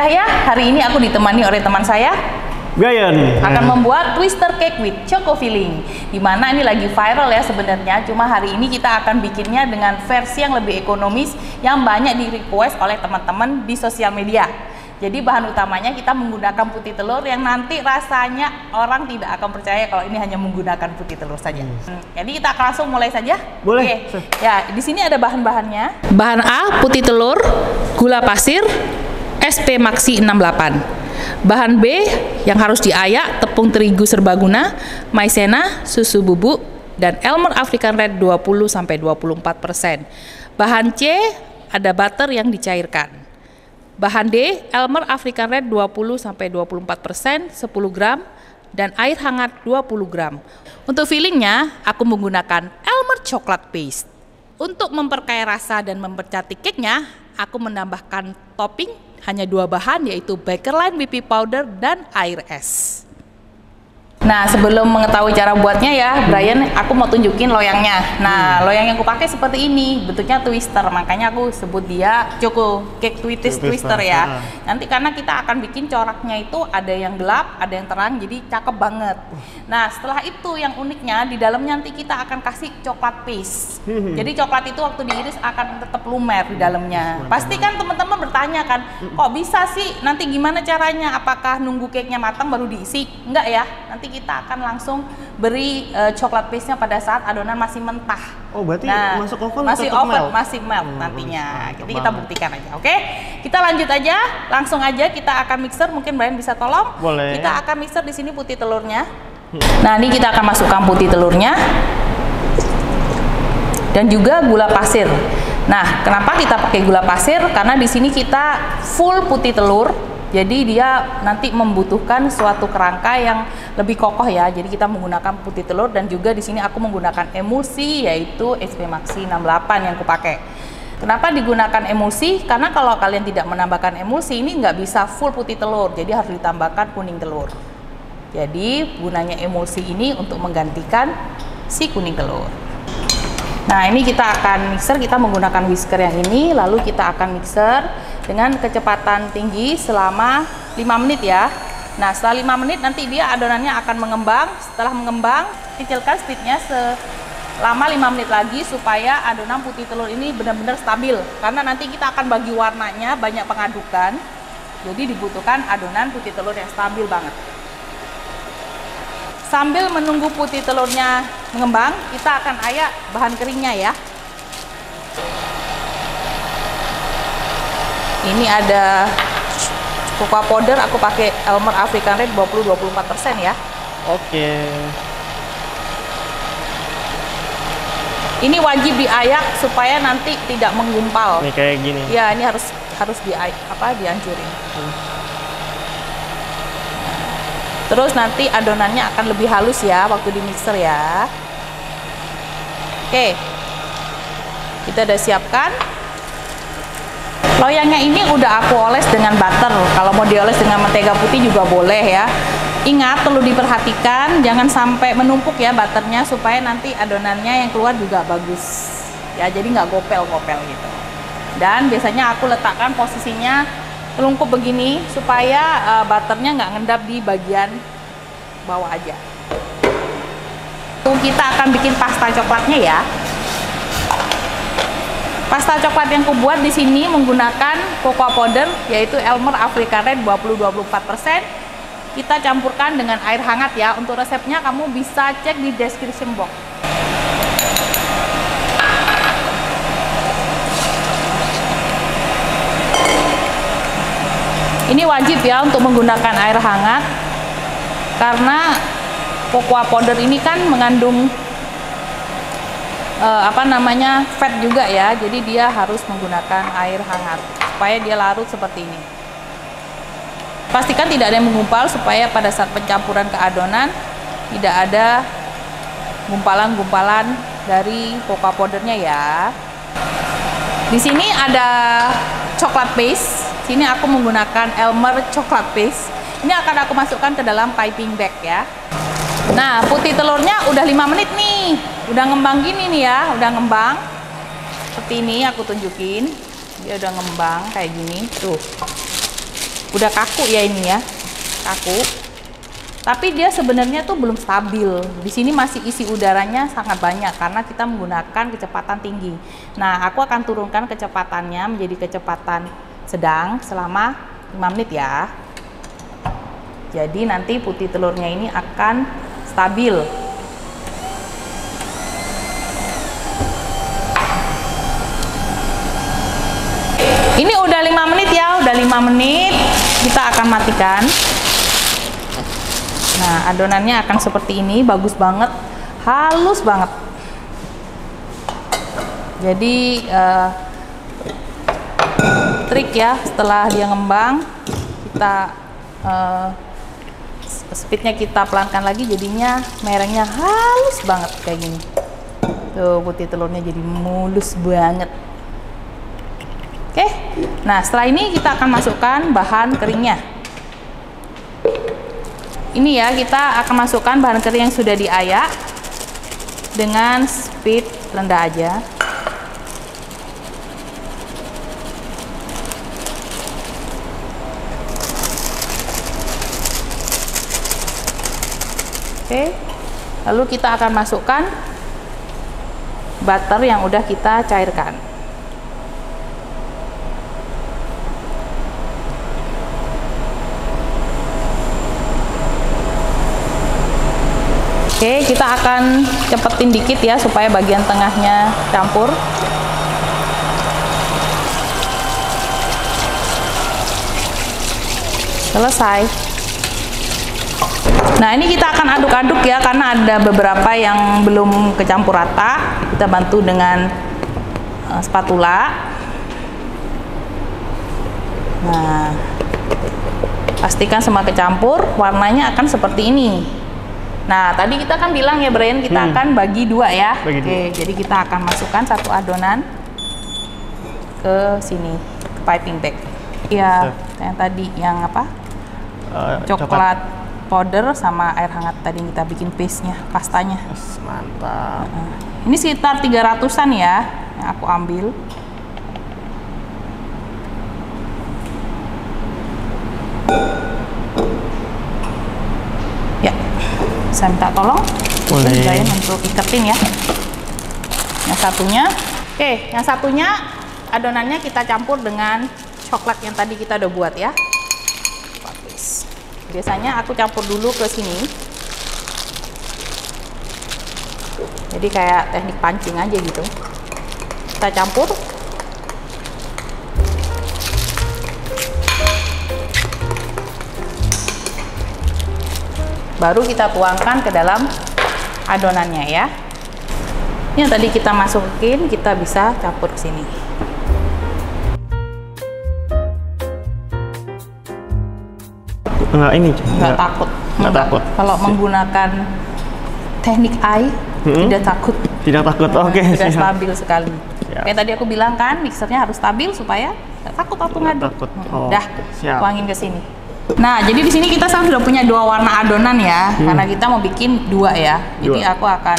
Yahya, hari ini aku ditemani oleh teman saya Gayan akan membuat twister cake with choco filling. Dimana ini lagi viral ya sebenarnya. Cuma hari ini kita akan bikinnya dengan versi yang lebih ekonomis yang banyak di request oleh teman-teman di sosial media. Jadi bahan utamanya kita menggunakan putih telur yang nanti rasanya orang tidak akan percaya kalau ini hanya menggunakan putih telur saja. Jadi kita akan langsung mulai saja. Boleh. Oke. Ya, di sini ada bahan-bahannya. Bahan A, putih telur, gula pasir, SP Maxi 68. Bahan B yang harus diayak, tepung terigu serbaguna, maizena, susu bubuk, dan Elmer African Red 20-24%. Bahan C ada butter yang dicairkan. Bahan D, Elmer African Red 20-24%, 10 gram, dan air hangat 20 gram. Untuk fillingnya, aku menggunakan Elmer Chocolate Paste. Untuk memperkaya rasa dan mempercantik cake-nya, aku menambahkan topping hanya 2 bahan, yaitu Bakerline whipping powder dan air es. Nah, sebelum mengetahui cara buatnya ya, Brian, aku mau tunjukin loyangnya. Nah, loyang yang aku pakai seperti ini, bentuknya twister, makanya aku sebut dia choco cake twister ya. Nanti karena kita akan bikin coraknya itu ada yang gelap, ada yang terang, jadi cakep banget. Nah, setelah itu yang uniknya di dalamnya nanti kita akan kasih coklat paste. Jadi coklat itu waktu diiris akan tetap lumer di dalamnya. Pasti kan teman-teman bertanya kan, kok bisa sih? Nanti gimana caranya? Apakah nunggu cake-nya matang baru diisi? Enggak ya. Nanti kita akan langsung beri coklat paste-nya pada saat adonan masih mentah. Oh, berarti masuk oven masih tetap oven, melt? masih melt nantinya. Jadi kita buktikan aja, oke? Kita lanjut aja, langsung aja kita akan mixer. Mungkin Brian bisa tolong. Boleh. Kita akan mixer di sini putih telurnya. Nah, ini kita akan masukkan putih telurnya dan juga gula pasir. Nah, kenapa kita pakai gula pasir? Karena di sini kita full putih telur. Jadi dia nanti membutuhkan suatu kerangka yang lebih kokoh ya. Jadi kita menggunakan putih telur dan juga di sini aku menggunakan emulsi yaitu SP Maxi 68 yang aku pakai. Kenapa digunakan emulsi? Karena kalau kalian tidak menambahkan emulsi ini nggak bisa full putih telur. Jadi harus ditambahkan kuning telur. Jadi gunanya emulsi ini untuk menggantikan si kuning telur. Nah, ini kita akan mixer, kita menggunakan whisker yang ini, lalu kita akan mixer dengan kecepatan tinggi selama 5 menit ya. Nah, setelah 5 menit nanti dia adonannya akan mengembang. Setelah mengembang, kecilkan speednya selama 5 menit lagi supaya adonan putih telur ini benar-benar stabil. Karena nanti kita akan bagi warnanya, banyak pengadukan. Jadi dibutuhkan adonan putih telur yang stabil banget. Sambil menunggu putih telurnya mengembang, kita akan ayak bahan keringnya ya. Ini ada cocoa powder, aku pakai Elmer African Red 20-24% ya. Oke. Ini wajib diayak supaya nanti tidak menggumpal. Ini kayak gini. Ya, ini harus dihancurin. Terus nanti adonannya akan lebih halus ya waktu di mixer ya. Oke, kita udah siapkan. Loyangnya ini udah aku oles dengan butter. Kalau mau dioles dengan mentega putih juga boleh ya. Ingat, perlu diperhatikan jangan sampai menumpuk ya butternya supaya nanti adonannya yang keluar juga bagus. Ya, jadi nggak gopel-gopel gitu. Dan biasanya aku letakkan posisinya telungkup begini supaya butternya nggak ngendap di bagian bawah aja. Kita akan bikin pasta coklatnya ya. Pasta coklat yang kubuat di sini menggunakan cocoa powder yaitu Elmer African Red 20-24%. Kita campurkan dengan air hangat ya. Untuk resepnya kamu bisa cek di description box. Ini wajib ya untuk menggunakan air hangat karena cocoa powder ini kan mengandung fat juga ya. Jadi dia harus menggunakan air hangat supaya dia larut seperti ini. Pastikan tidak ada yang menggumpal supaya pada saat pencampuran ke adonan tidak ada gumpalan-gumpalan dari cocoa powdernya ya. Di sini ada coklat paste. Sini aku menggunakan Elmer Chocolate Paste. Ini akan aku masukkan ke dalam piping bag ya. Nah, putih telurnya udah 5 menit nih. Udah ngembang gini nih ya, udah ngembang. Seperti ini aku tunjukin. Dia udah ngembang kayak gini, tuh. udah kaku ya ini ya, kaku. Tapi dia sebenarnya tuh belum stabil. Di sini masih isi udaranya sangat banyak karena kita menggunakan kecepatan tinggi. Nah, aku akan turunkan kecepatannya menjadi kecepatan sedang selama 5 menit ya. Jadi nanti putih telurnya ini akan stabil. Ini udah 5 menit ya, udah 5 menit. Kita akan matikan. Nah, adonannya akan seperti ini, bagus banget, halus banget. Jadi trik ya, setelah dia ngembang, kita speednya kita pelankan lagi, jadinya merengnya halus banget kayak gini. Tuh, putih telurnya jadi mulus banget. Oke, nah setelah ini kita akan masukkan bahan keringnya. Ini ya, kita akan masukkan bahan kering yang sudah diayak dengan speed rendah aja. Oke, lalu kita akan masukkan butter yang udah kita cairkan. Oke, kita akan cepetin dikit ya supaya bagian tengahnya campur. Selesai. Nah, ini kita akan aduk-aduk ya karena ada beberapa yang belum kecampur rata. Kita bantu dengan spatula. Nah, pastikan semua kecampur, warnanya akan seperti ini. Nah, tadi kita kan bilang ya Brian, kita akan bagi dua ya. Oke, jadi kita akan masukkan satu adonan ke sini, ke piping bag. Ya, yang tadi yang apa? Coklat powder sama air hangat tadi kita bikin paste-nya, pastanya. Mantap. Ini sekitar 300-an ya yang aku ambil. Ya, saya minta tolong Brian untuk iketin ya. Yang satunya, oke, yang satunya adonannya kita campur dengan coklat yang tadi kita udah buat ya. Biasanya aku campur dulu ke sini. Jadi kayak teknik pancing aja gitu. Kita campur. Baru kita tuangkan ke dalam adonannya ya. Ini yang tadi kita masukin, kita bisa campur ke sini. Enggak ini, enggak takut. Enggak takut. Kalau menggunakan teknik eye, tidak takut. Tidak takut. Oke, sudah stabil sekali. Siap. Kayak tadi aku bilang kan, mixernya harus stabil supaya enggak takut waktu ngaduk. Dah, tuangin ke sini. Nah, jadi di sini kita sudah punya dua warna adonan ya, karena kita mau bikin dua ya. Jadi aku akan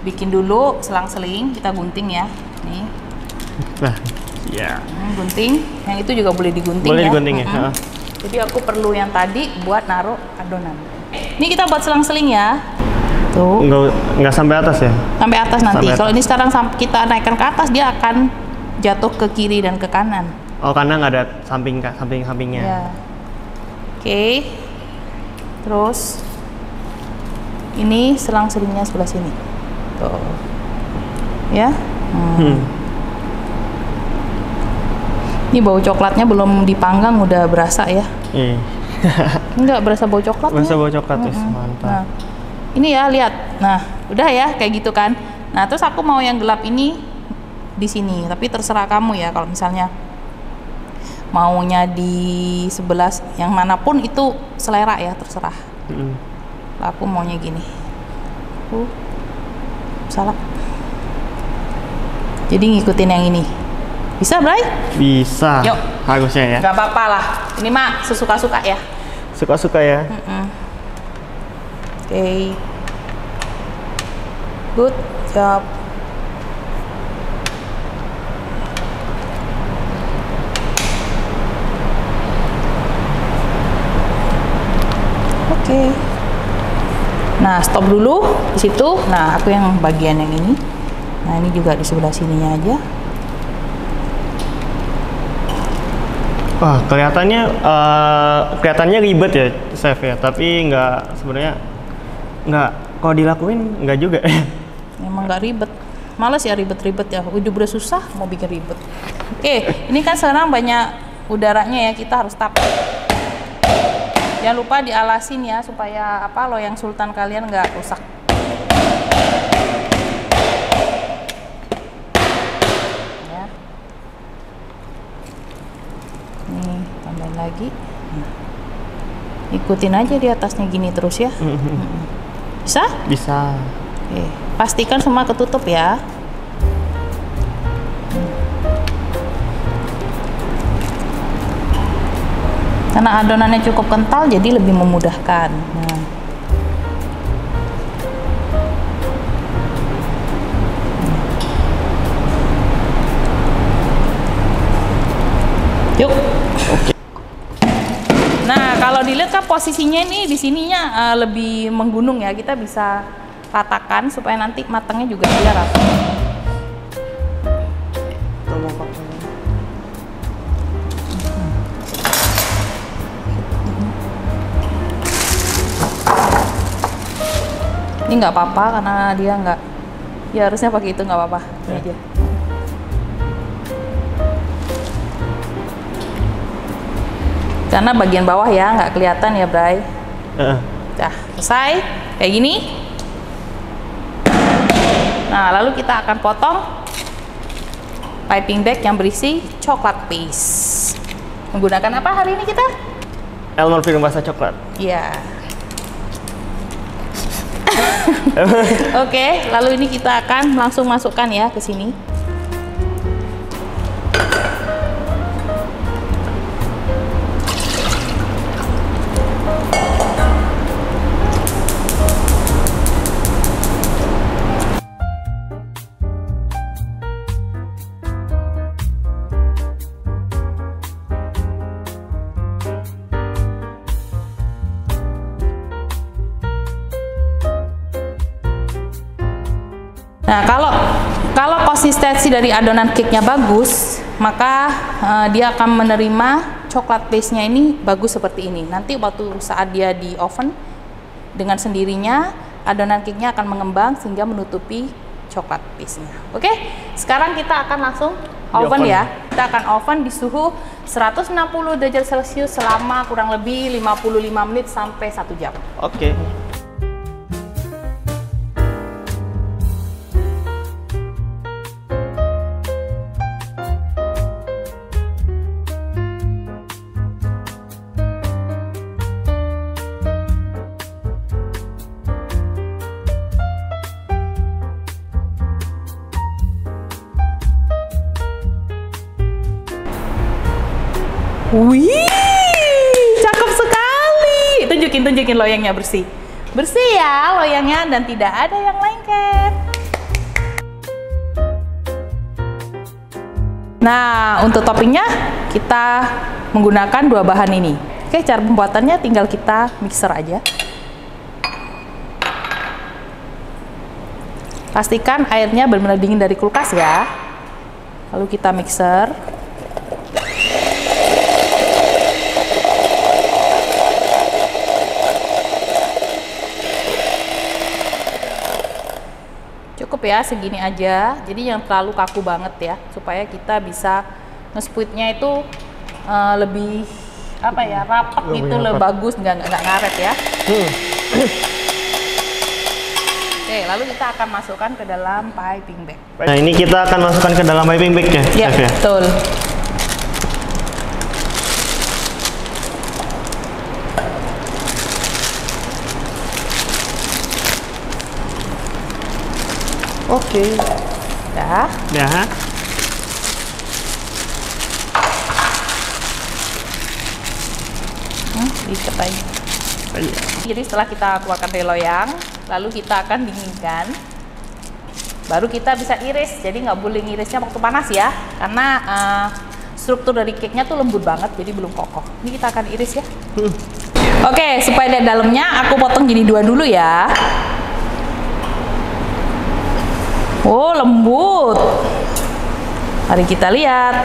bikin dulu selang-seling, kita gunting ya. Nih. Nah, ya. Gunting. Yang itu juga boleh digunting boleh ya. Boleh digunting ya. Jadi aku perlu yang tadi buat naruh adonan. Ini kita buat selang-seling ya. Tuh. Nggak sampai atas ya? Sampai atas nanti. Kalau ini sekarang kita naikkan ke atas, dia akan jatuh ke kiri dan ke kanan. Oh, karena nggak ada samping-sampingnya. Ya. Oke. Terus ini selang-selingnya sebelah sini. Tuh. Ya. Ini bau coklatnya belum dipanggang udah berasa ya. Enggak berasa bau coklat. Berasa bau coklat, mantap. Nah, ini ya lihat. Nah, udah ya kayak gitu kan. Nah, terus aku mau yang gelap ini di sini, tapi terserah kamu ya kalau misalnya maunya di sebelah yang manapun itu selera ya, terserah. Aku maunya gini. Salah. Jadi ngikutin yang ini. Bisa, Bray? Bisa. Yuk. Harusnya ya. Gak apa-apa lah. Ini mah sesuka-suka ya. Suka-suka ya. Oke. Good job. Oke. Nah, stop dulu di situ. Nah, aku yang bagian yang ini. Nah, ini juga di sebelah sininya aja. Wah, kelihatannya ribet ya, chef ya. Tapi sebenarnya nggak. Kalau dilakuin nggak juga. Emang nggak ribet. Males ya ribet-ribet ya. Udah susah mau bikin ribet. Oke, ini kan sekarang banyak udaranya ya. Kita harus tap. Jangan lupa dialasin ya supaya loyang sultan kalian nggak rusak. Ya. Nih tambahin lagi. Ikutin aja di atasnya gini terus ya. Bisa? Bisa. Oke, pastikan semua ketutup ya. Karena adonannya cukup kental, jadi lebih memudahkan. Nah. Yuk. Oke. Nah, kalau dilihat kan posisinya ini di sininya lebih menggunung ya. Kita bisa ratakan supaya nanti matangnya juga dia rata. Ini nggak apa-apa karena dia nggak, ya harusnya pakai itu nggak apa-apa. Ini aja. Karena bagian bawah ya nggak kelihatan ya, Bray. Dah selesai kayak gini. Nah, lalu kita akan potong piping bag yang berisi coklat paste. Menggunakan apa hari ini kita? Elmer Firm Basah Coklat. Iya. Oke, lalu ini kita akan langsung masukkan ya ke sini. Nah, kalau konsistensi dari adonan cake-nya bagus, maka dia akan menerima coklat paste-nya ini bagus seperti ini. Nanti waktu saat dia di oven, dengan sendirinya adonan cake-nya akan mengembang sehingga menutupi coklat paste-nya. Oke, sekarang kita akan langsung oven ya. Kita akan oven di suhu 160 derajat Celcius selama kurang lebih 55 menit sampai 1 jam. Oke. Wih, cakep sekali. Tunjukin loyangnya bersih. Bersih ya loyangnya dan tidak ada yang lengket. Nah, untuk toppingnya kita menggunakan 2 bahan ini. Oke, cara pembuatannya tinggal kita mixer aja. Pastikan airnya benar-benar dingin dari kulkas ya. Lalu kita mixer. Cukup ya segini aja, jadi yang terlalu kaku banget ya, supaya kita bisa nge-squidnya itu lebih rapat gitu, lebih bagus, nggak ngaret ya. Oke, lalu kita akan masukkan ke dalam piping bag. Nah, ini kita akan masukkan ke dalam piping bag ya, ya, chef ya? Betul. Oke, dah. Ya. Diikat aja. Jadi setelah kita keluarkan dari loyang, lalu kita akan dinginkan. Baru kita bisa iris. Jadi nggak boleh ngirisnya waktu panas ya, karena struktur dari cake-nya tuh lembut banget, jadi belum kokoh. Ini kita akan iris ya. Oke, supaya lihat dalamnya, aku potong jadi 2 dulu ya. Oh, lembut. Mari kita lihat.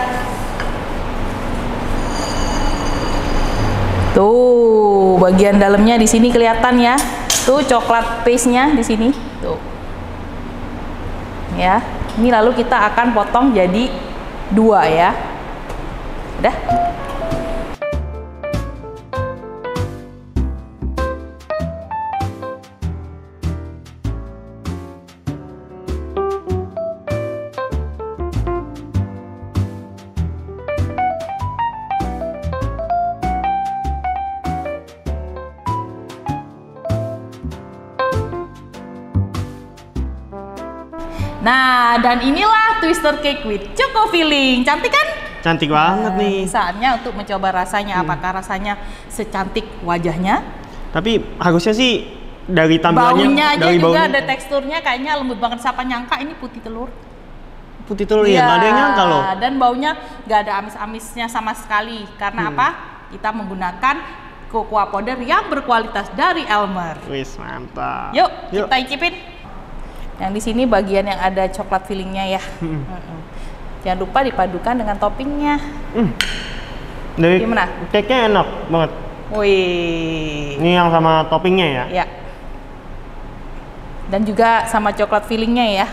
Tuh, bagian dalamnya di sini kelihatan ya. Tuh coklat paste-nya di sini. Tuh. Ya. Ini lalu kita akan potong jadi 2 ya. Udah. Nah, dan inilah twister cake with choco filling. Cantik kan? Cantik banget nih. Saatnya untuk mencoba rasanya. Apakah rasanya secantik wajahnya? Tapi harusnya sih dari tampilannya, baunya aja dari juga baunya, ada teksturnya kayaknya lembut banget. Siapa nyangka ini putih telur? putih telur ya, nggak ada yang nyangka loh. Dan baunya nggak ada amis-amisnya sama sekali. Karena apa? Kita menggunakan cocoa powder yang berkualitas dari Elmer. Wis, mantap. Yuk, kita icipin. Yang di sini bagian yang ada coklat fillingnya ya. Jangan lupa dipadukan dengan toppingnya. Dari gimana? Cake-nya enak banget. Wih. Ini yang sama toppingnya ya? Ya. Dan juga sama coklat fillingnya ya.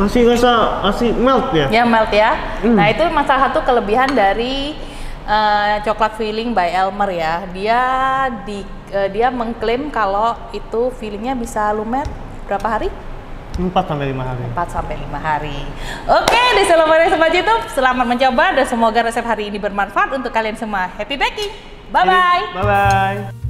Masih melt ya? Ya melt ya. Nah itu salah satu kelebihan dari coklat filling by Elmer ya. Dia mengklaim kalau itu fillingnya bisa lumer berapa hari? 4-5 hari. 4-5 hari. Oke, di Selomare Sobat YouTube, selamat mencoba dan semoga resep hari ini bermanfaat untuk kalian semua. Happy baking. Bye bye. Bye bye.